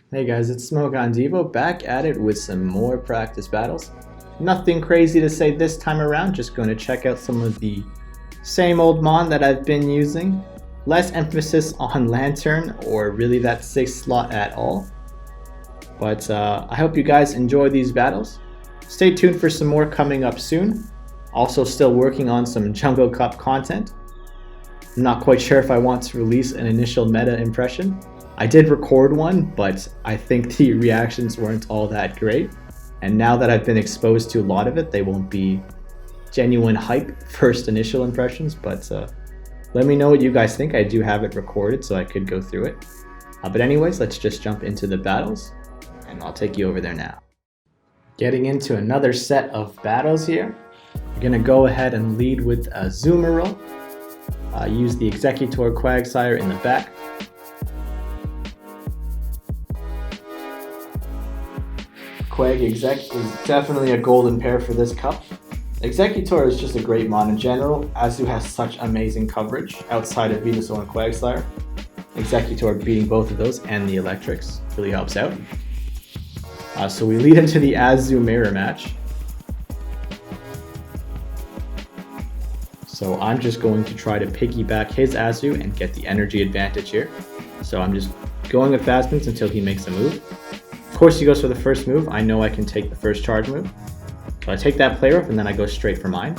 Hey guys, it's ItsSMOGONdevo back at it with some more practice battles. Nothing crazy to say this time around, just going to check out some of the same old mon that I've been using. Less emphasis on Lantern or really that 6th slot at all. But I hope you guys enjoy these battles. Stay tuned for some more coming up soon. Also still working on some Jungle Cup content. I'm not quite sure if I want to release an initial meta impression. I did record one, but I think the reactions weren't all that great. And now that I've been exposed to a lot of it, they won't be genuine hype first initial impressions, but let me know what you guys think. I do have it recorded so I could go through it. But anyways, let's just jump into the battles and I'll take you over there now. Getting into another set of battles here. We're gonna go ahead and lead with Azumarill. Use the Exeggutor Quagsire in the back. Exeg is definitely a golden pair for this cup. Exeggutor is just a great mon in general. Azu has such amazing coverage outside of Venusaur and Quagsire. Exeggutor beating both of those and the electrics really helps out. So we lead into the Azu mirror match. So I'm just going to try to piggyback his Azu and get the energy advantage here. So I'm just going with fast moves until he makes a move. Of course he goes for the first move. I know I can take the first charge move. So I take that play rough and then I go straight for mine.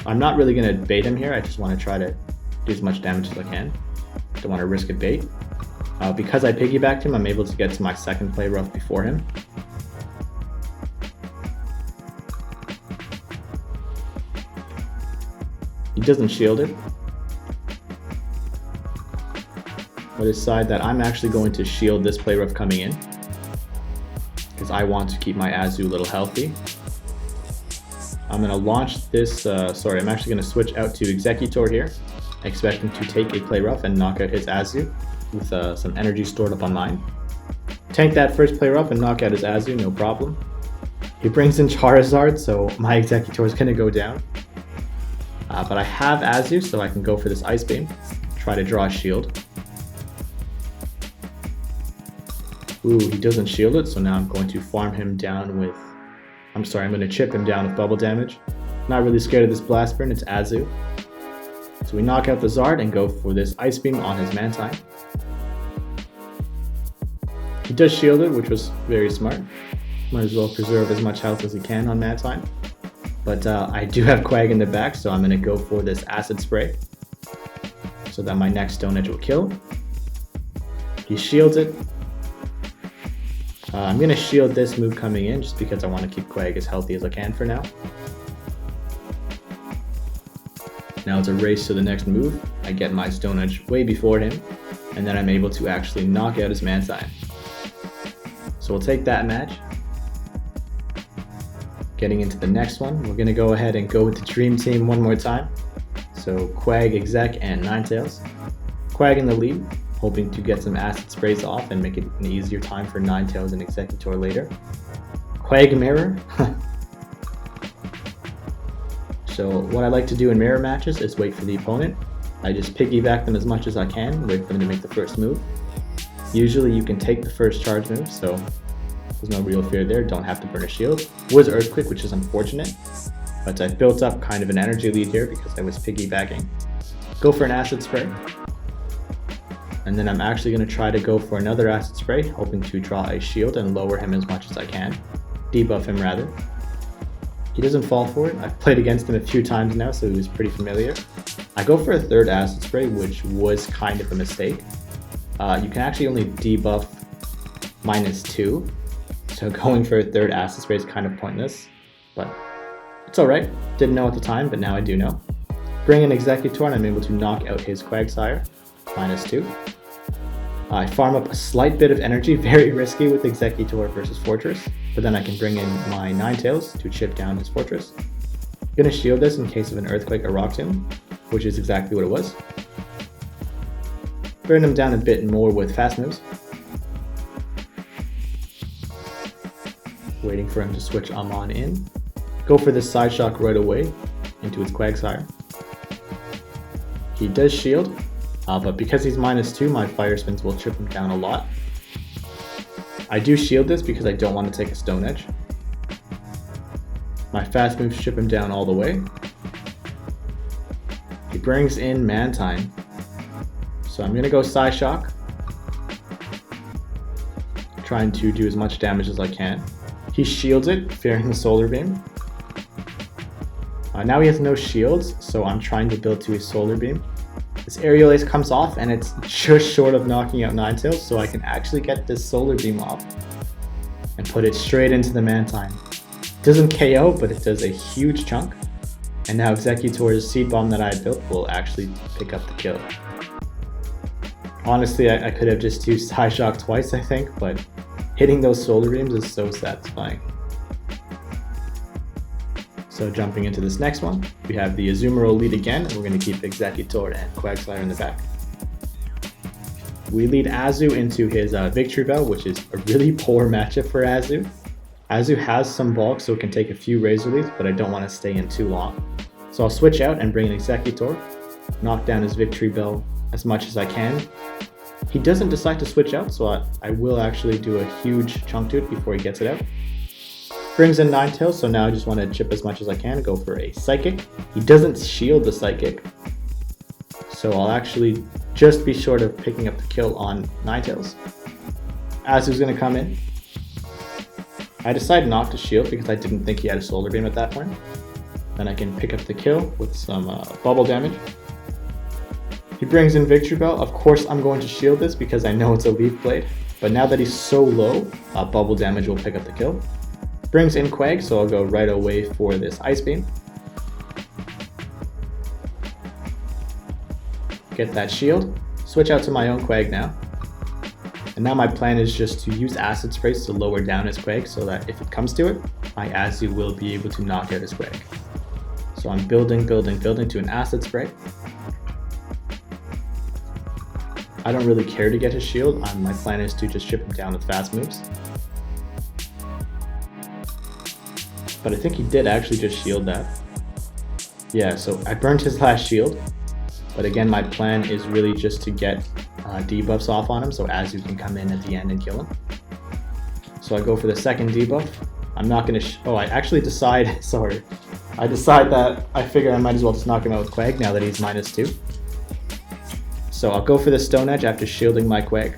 I'm not really going to bait him here. I just want to try to do as much damage as I can. Don't want to risk a bait. Because I piggybacked him, I'm able to get to my second play rough before him. He doesn't shield it. I decide that I'm actually going to shield this play rough coming in, because I want to keep my Azu a little healthy. I'm going to launch this, I'm actually going to switch out to Exeggutor here, expecting to take a play rough and knock out his Azu with some energy stored up on mine. Tank that first play rough and knock out his Azu, no problem. He brings in Charizard, so my Exeggutor is going to go down. But I have Azu, so I can go for this Ice Beam, try to draw a shield. Ooh, he doesn't shield it, so now I'm going to farm him down with... I'm going to chip him down with bubble damage. Not really scared of this Blast Burn, it's Azu. So we knock out the Zard and go for this Ice Beam on his Mantine. He does shield it, which was very smart. Might as well preserve as much health as he can on Mantine. But I do have Quag in the back, so I'm going to go for this Acid Spray so that my next Stone Edge will kill. He shields it. I'm going to shield this move coming in just because I want to keep Quag as healthy as I can for now. Now it's a race to the next move. I get my Stone Edge way before him, and then I'm able to actually knock out his Mantine. So we'll take that match. Getting into the next one, we're going to go ahead and go with the Dream Team one more time. So Quag, Exec, and Ninetails. Quag in the lead, hoping to get some Acid Sprays off and make it an easier time for Ninetails and Exeggutor later. Quag Mirror. So what I like to do in mirror matches is wait for the opponent. I just piggyback them as much as I can, wait for them to make the first move. Usually you can take the first charge move, so there's no real fear there, don't have to burn a shield. Was Earthquake, which is unfortunate, but I built up kind of an energy lead here because I was piggybacking. Go for an Acid Spray. And then I'm actually going to try to go for another Acid Spray, hoping to draw a shield and lower him as much as I can. Debuff him rather. He doesn't fall for it. I've played against him a few times now, so he was pretty familiar. I go for a third Acid Spray, which was kind of a mistake. You can actually only debuff -2. So going for a third Acid Spray is kind of pointless, but it's alright. Didn't know at the time, but now I do know. Bring in Exeggutor and I'm able to knock out his Quagsire, -2. I farm up a slight bit of energy, very risky with Exeggutor versus Fortress, but then I can bring in my Ninetails to chip down his Fortress. I'm going to shield this in case of an Earthquake or Rock Tomb, which is exactly what it was. Burn him down a bit more with fast moves. Waiting for him to switch Amon in. Go for this Side Shock right away into his Quagsire. He does shield, but because he's -2, my Fire Spins will chip him down a lot. I do shield this because I don't want to take a Stone Edge. My fast moves chip him down all the way. He brings in Mantine. So I'm going to go Psyshock. Trying to do as much damage as I can. He shields it, fearing the Solar Beam. Now he has no shields, so I'm trying to build to his Solar Beam. This Aerial Ace comes off and it's just short of knocking out Ninetails, so I can actually get this Solar Beam off and put it straight into the Mantine. Doesn't KO, but it does a huge chunk. And now Exeggutor's Seed Bomb that I had built will actually pick up the kill. Honestly, I could have just used Psyshock twice, I think, but hitting those Solar Beams is so satisfying. So jumping into this next one, we have the Azumarill lead again, and we're going to keep Exeggutor and Quagsire in the back. We lead Azu into his Victory Bell, which is a really poor matchup for Azu. Azu has some bulk, so it can take a few Razor Leaves, but I don't want to stay in too long. So I'll switch out and bring in Exeggutor, knock down his Victory Bell as much as I can. He doesn't decide to switch out, so I will actually do a huge chunk to it before he gets it out. Brings in Ninetails, so now I just want to chip as much as I can, go for a Psychic. He doesn't shield the Psychic, so I'll actually just be short of picking up the kill on Ninetails. Azu's going to come in. I decided not to shield because I didn't think he had a Solar Beam at that point. Then I can pick up the kill with some bubble damage. He brings in Victory Bell. Of course I'm going to shield this because I know it's a Leaf Blade, but now that he's so low, bubble damage will pick up the kill. Brings in Quag, so I'll go right away for this Ice Beam. Get that shield. Switch out to my own Quag now. And now my plan is just to use Acid Sprays to lower down his Quag so that if it comes to it, my Azu will be able to knock out his Quag. So I'm building to an Acid Spray. I don't really care to get his shield. My plan is to just chip him down with fast moves. But I think he did actually just shield that. Yeah, so I burned his last shield. But again, my plan is really just to get debuffs off on him so Azu can come in at the end and kill him. So I go for the second debuff. I'm not going to... I actually decide... Sorry. I decide that I figure I might as well just knock him out with Quag now that he's -2. So I'll go for the Stone Edge after shielding my Quag.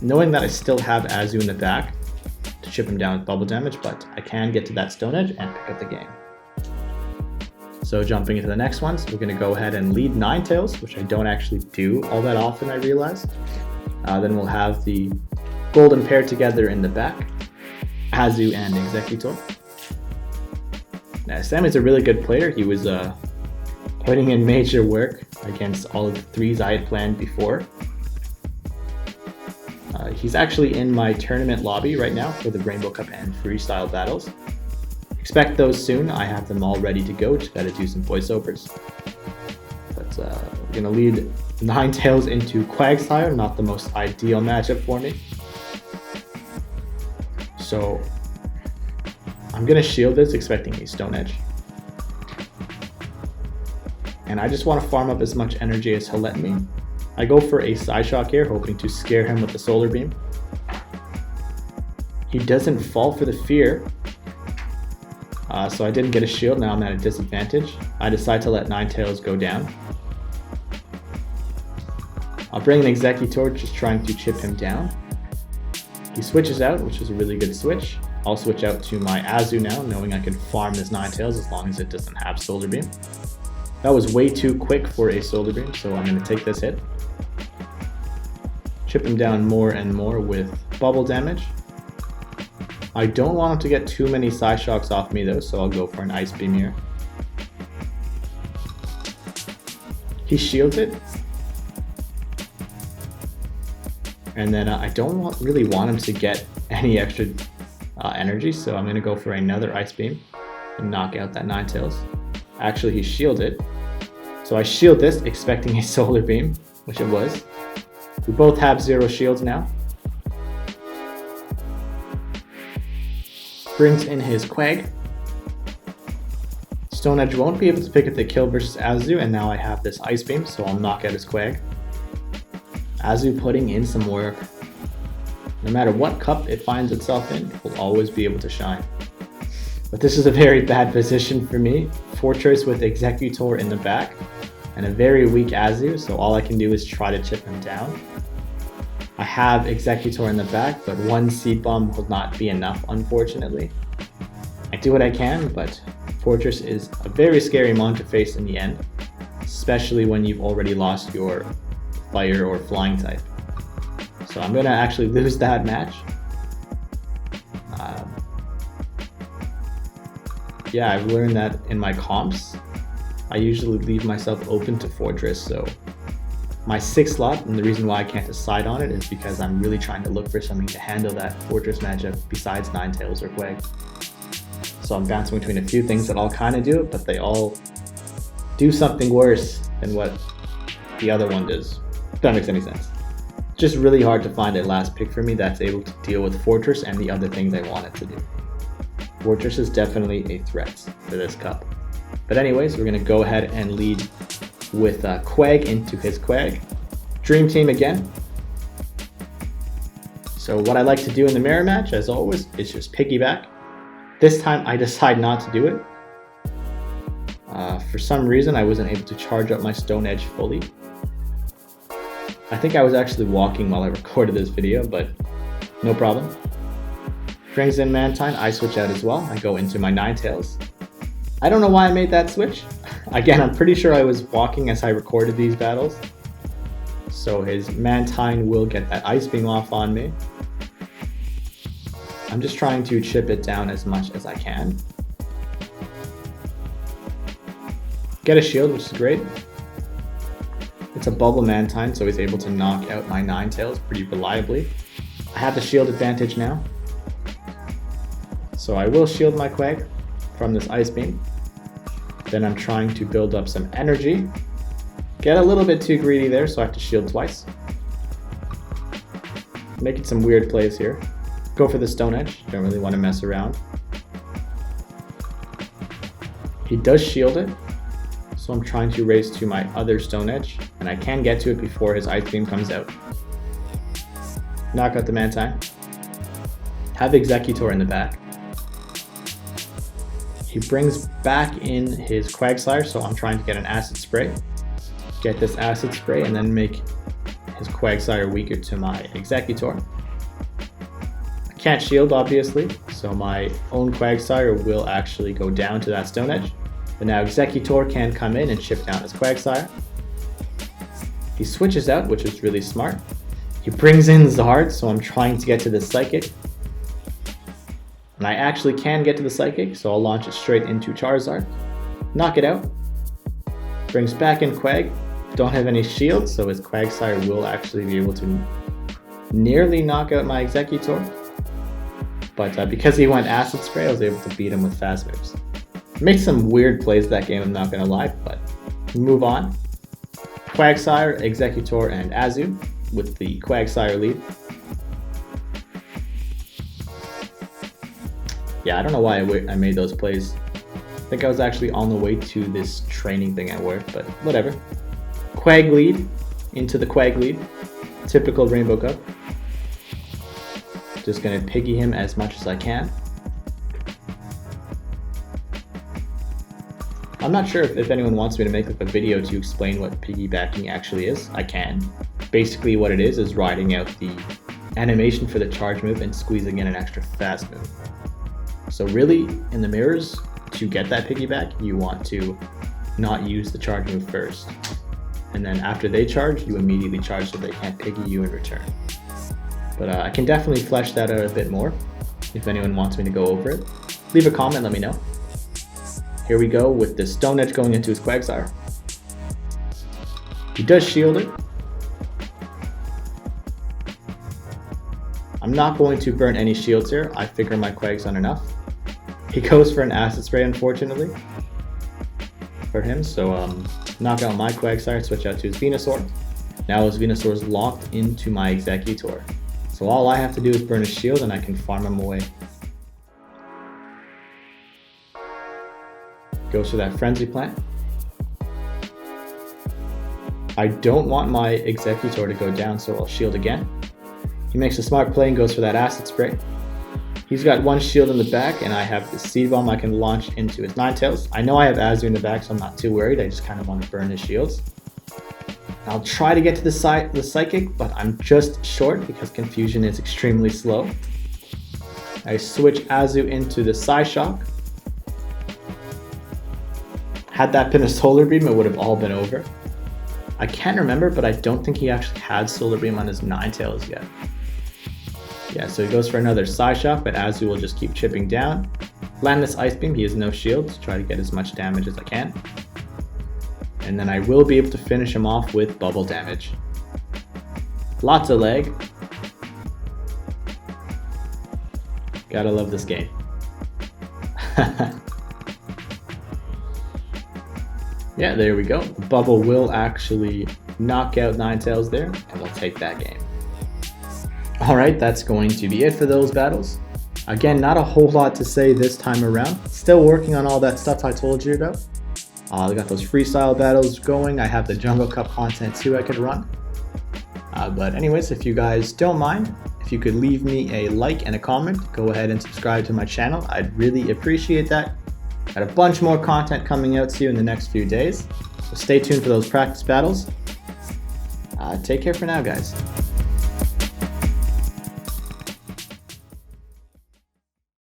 Knowing that I still have Azu in the back to chip him down with bubble damage, but I can get to that Stone Edge and pick up the game. So jumping into the next ones, we're going to go ahead and lead Ninetails, which I don't actually do all that often, I realize. Then we'll have the golden pair together in the back, Azu and Exeggutor. Now Sam is a really good player. He was putting in major work against all of the threes I had planned before. He's actually in my tournament lobby right now for the Rainbow Cup and Freestyle battles. Expect those soon. I have them all ready to go. Just gotta do some voiceovers. But we're gonna lead Ninetails into Quagsire, not the most ideal matchup for me. So I'm gonna shield this, expecting a Stone Edge. And I just want to farm up as much energy as he'll let me. I go for a Psyshock here, hoping to scare him with the Solar Beam. He doesn't fall for the fear. So I didn't get a shield, now I'm at a disadvantage. I decide to let Ninetails go down. I'll bring an Exeggutor, just trying to chip him down. He switches out, which is a really good switch. I'll switch out to my Azu now, knowing I can farm this Ninetails as long as it doesn't have Solar Beam. That was way too quick for a Solar Beam, so I'm going to take this hit. Chip him down more and more with bubble damage. I don't want him to get too many Psyshocks off me though, so I'll go for an Ice Beam here. He shields it. And then I don't really want him to get any extra energy, so I'm going to go for another Ice Beam and knock out that Ninetails. Actually, he shielded. So I shield this, expecting a Solar Beam, which it was. We both have 0 shields now. Brings in his Quag. Stone Edge won't be able to pick up the kill versus Azu, and now I have this Ice Beam, so I'll knock out his Quag. Azu putting in some work. No matter what cup it finds itself in, it will always be able to shine. But this is a very bad position for me. Fortress with Exeggutor in the back, and a very weak Azu, so all I can do is try to chip him down. I have Exeggutor in the back, but one Seed Bomb will not be enough, unfortunately. I do what I can, but Fortress is a very scary mon to face in the end, especially when you've already lost your Fire or Flying type. So I'm going to actually lose that match. Yeah, I've learned that in my comps, I usually leave myself open to Fortress, so my 6th slot, and the reason why I can't decide on it is because I'm really trying to look for something to handle that Fortress matchup besides Ninetails or Quag. So I'm bouncing between a few things that all kind of do it, but they all do something worse than what the other one does, if that makes any sense. It's just really hard to find a last pick for me that's able to deal with Fortress and the other things I want it to do. Fortress is definitely a threat for this cup. But anyways, we're going to go ahead and lead with Quag into his Quag. Dream Team again. So what I like to do in the mirror match, as always, is just piggyback. This time I decide not to do it. For some reason I wasn't able to charge up my Stone Edge fully. I think I was actually walking while I recorded this video, but no problem. Brings in Mantine, I switch out as well. I go into my Ninetails. I don't know why I made that switch. Again, I'm pretty sure I was walking as I recorded these battles. So his Mantine will get that Ice Beam off on me. I'm just trying to chip it down as much as I can. Get a shield, which is great. It's a bubble Mantine, so he's able to knock out my Ninetails pretty reliably. I have the shield advantage now. So I will shield my Quag from this Ice Beam. Then I'm trying to build up some energy. Get a little bit too greedy there, so I have to shield twice. Making some weird plays here. Go for the Stone Edge, don't really want to mess around. He does shield it, so I'm trying to race to my other Stone Edge, and I can get to it before his Ice Beam comes out. Knock out the Mantine. Have Exeggutor in the back. He brings back in his Quagsire, so I'm trying to get an Acid Spray. Get this Acid Spray and then make his Quagsire weaker to my Exeggutor. I can't shield, obviously, so my own Quagsire will actually go down to that Stone Edge. But now Exeggutor can come in and chip down his Quagsire. He switches out, which is really smart. He brings in Zard, so I'm trying to get to the Psychic. And I actually can get to the Psychic, so I'll launch it straight into Charizard. Knock it out. Brings back in Quag. Don't have any shields, so his Quagsire will actually be able to nearly knock out my Exeggutor. But because he went Acid Spray, I was able to beat him with fast moves. Made some weird plays that game, I'm not going to lie, but move on. Quagsire, Exeggutor, and Azu with the Quagsire lead. Yeah, I don't know why I made those plays. I think I was actually on the way to this training thing at work, but whatever. Quag lead into the Quag lead. Typical Rainbow Cup. Just gonna piggy him as much as I can. I'm not sure if anyone wants me to make like a video to explain what piggybacking actually is. I can. Basically what it is riding out the animation for the charge move and squeezing in an extra fast move. So really, in the mirrors, to get that piggyback, you want to not use the charge move first. And then after they charge, you immediately charge so they can't piggy you in return. But I can definitely flesh that out a bit more if anyone wants me to go over it. Leave a comment, let me know. Here we go with the Stone Edge going into his Quagsire. He does shield it. I'm not going to burn any shields here. I figure my Quag's on enough. He goes for an Acid Spray, unfortunately, for him. So knock out my Quagsire, switch out to his Venusaur. Now his Venusaur is locked into my Exeggutor. So all I have to do is burn a shield and I can farm him away. Goes for that Frenzy Plant. I don't want my Exeggutor to go down, so I'll shield again. He makes a smart play and goes for that acid spray. He's got one shield in the back, and I have the seed bomb I can launch into his Ninetails. I know I have Azu in the back, so I'm not too worried. I just kind of want to burn his shields. I'll try to get to the Psychic, but I'm just short because Confusion is extremely slow. I switch Azu into the Psyshock. Had that been a Solar Beam, it would have all been over. I can't remember, but I don't think he actually had Solar Beam on his Ninetails yet. Yeah, so he goes for another Psyshock, but Azu will just keep chipping down. Land this Ice Beam, he has no shield, to try to get as much damage as I can. And then I will be able to finish him off with bubble damage. Lots of lag. Gotta love this game. Yeah, there we go. The bubble will actually knock out Ninetails there, and we'll take that game. Alright, that's going to be it for those battles. Again, not a whole lot to say this time around. Still working on all that stuff I told you about. I got those freestyle battles going. I have the Jungle Cup content too I could run. But anyways, if you guys don't mind, if you could leave me a like and a comment, go ahead and subscribe to my channel. I'd really appreciate that. Got a bunch more content coming out to you in the next few days. So stay tuned for those practice battles. Take care for now, guys.